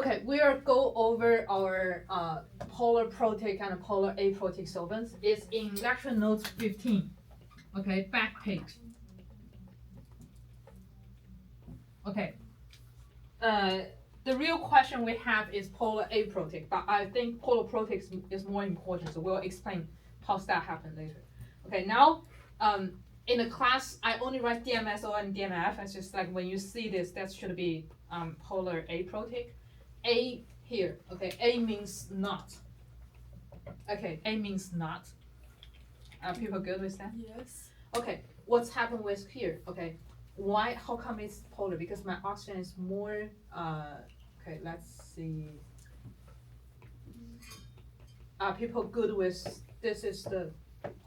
Okay, we are go over our polar protic and polar aprotic solvents. It's in lecture notes 15. Okay, back page. Okay. The real question we have is polar aprotic, but I think polar protic is more important, so we'll explain how that happened later. Okay, now in the class I only write DMSO and DMF. It's just like when you see this, that should be polar aprotic. A here, okay, A means not. Okay, A means not. Are people good with that? Yes. Okay, what's happened with here? Okay, why? How come it's polar? Because my oxygen is more. Okay, let's see. Are people good with this? Is the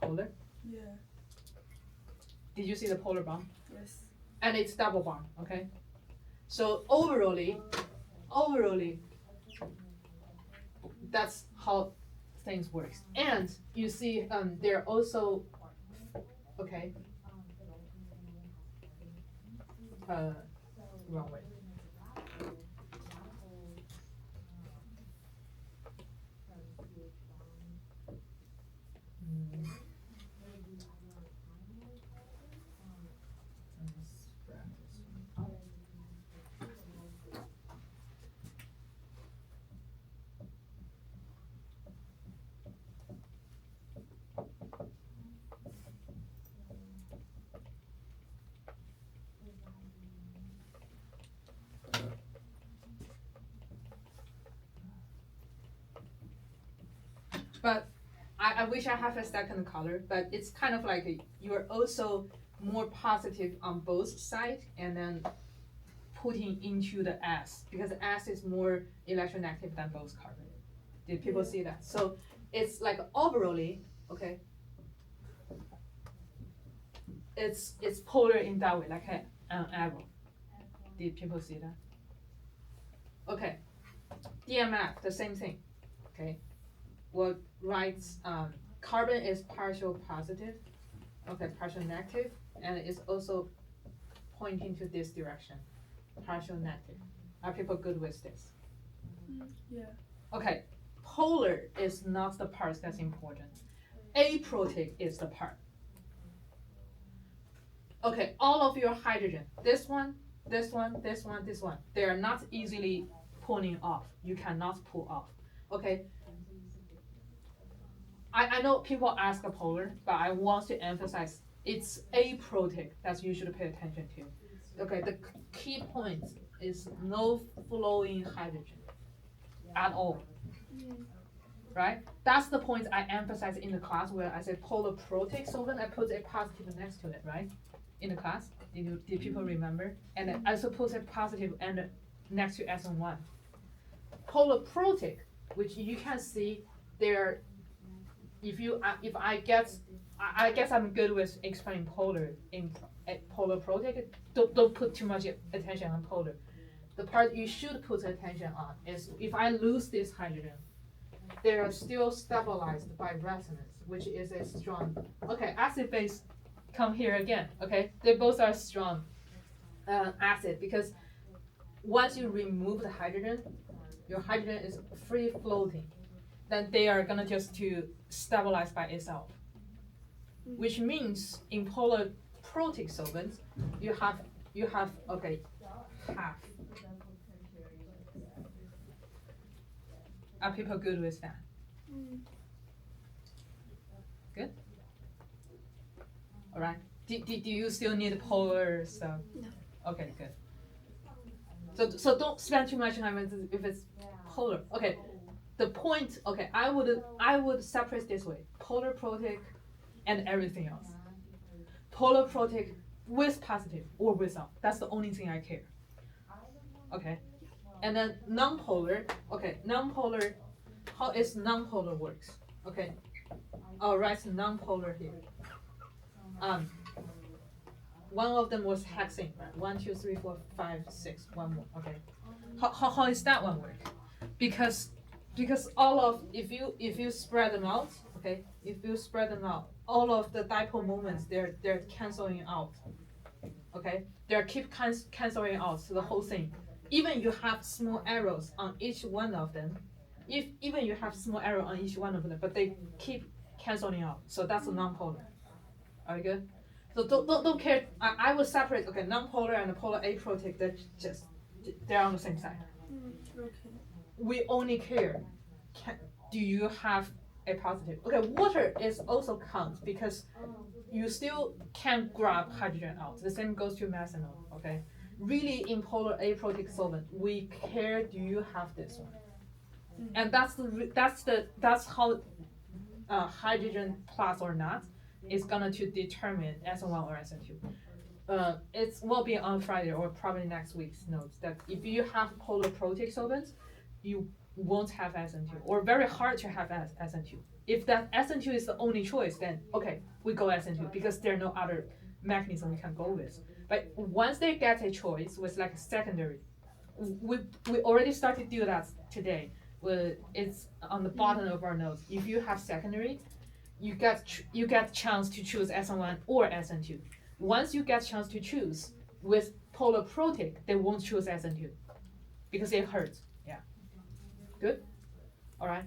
polar? Yeah. Did you see the polar bond? Yes. And it's double bond. Okay, so overally, that's how things works. And you see, they're also okay. Wrong way. But I wish I have a second color, but it's kind of like you're also more positive on both sides and then putting into the S because S is more electronegative than both carbon. Did people see that? So it's like overally, okay, it's polar in that way, like an arrow. Did people see that? Okay, DMF, the same thing, okay. What writes carbon is partial positive, okay, partial negative, and it's also pointing to this direction, partial negative. Are people good with this? Yeah. Okay, polar is not the part that's important. Aprotic is the part. Okay, all of your hydrogen, this one, this one, this one, this one, they are not easily pulling off. You cannot pull off. Okay, I know people ask a polar, but I want to emphasize it's aprotic that you should pay attention to. Okay, the key point is no flowing hydrogen at all. Right? That's the point I emphasize in the class where I said polar protic solvent, I put a positive next to it, right? In the class. Did people remember? And I suppose a positive and next to SN1. Polar protic, which you can see there. If I guess I'm good with explaining polar in polar protic. Don't put too much attention on polar. The part you should put attention on is if I lose this hydrogen, they are still stabilized by resonance, which is a strong. Okay, acid base come here again. Okay, they both are strong acid because once you remove the hydrogen, your hydrogen is free floating. Then they are gonna just to stabilize by itself, which means in polar protic solvents you have okay half. Are people good with that? Good. All right. Do you still need polar stuff? No. Okay, good. So don't spend too much time if it's polar. Okay. The point. Okay, I would separate this way: polar protic, and everything else. Polar protic with positive or without. That's the only thing I care. Okay. And then non-polar. Okay, non-polar. How is non-polar works? Okay. I'll write non-polar here. One of them was hexane, right? 1, 2, 3, 4, 5, 6. One more. Okay. How is that one work? Because all of if you spread them out, okay, if you spread them out, all of the dipole moments they're canceling out. Okay, they're keep canceling out the whole thing. even you have small arrows on each one of them, if even you have small arrow on each one of them, but they keep canceling out, so that's a non-polar. Are you good? So don't care. I will separate. Okay, non-polar and polar aprotic. They're on the same side. Okay. We only care. Do you have a positive? Okay, water is also count because you still can grab hydrogen out. The same goes to methanol. Okay, really in polar aprotic solvent, we care. Do you have this one? And that's how hydrogen plus or not is gonna to determine SN1 or SN2. It will be on Friday or probably next week's notes that if you have polar protic solvents, you won't have SN2 or very hard to have SN2. If that SN2 is the only choice, then okay, we go SN2 because there are no other mechanism we can go with. But once they get a choice with like a secondary, we already started to do that today. It's on the bottom of our notes. If you have secondary, you get chance to choose SN1 or SN2. Once you get chance to choose with polar protic, they won't choose SN2 because it hurts. Yeah. Good. All right.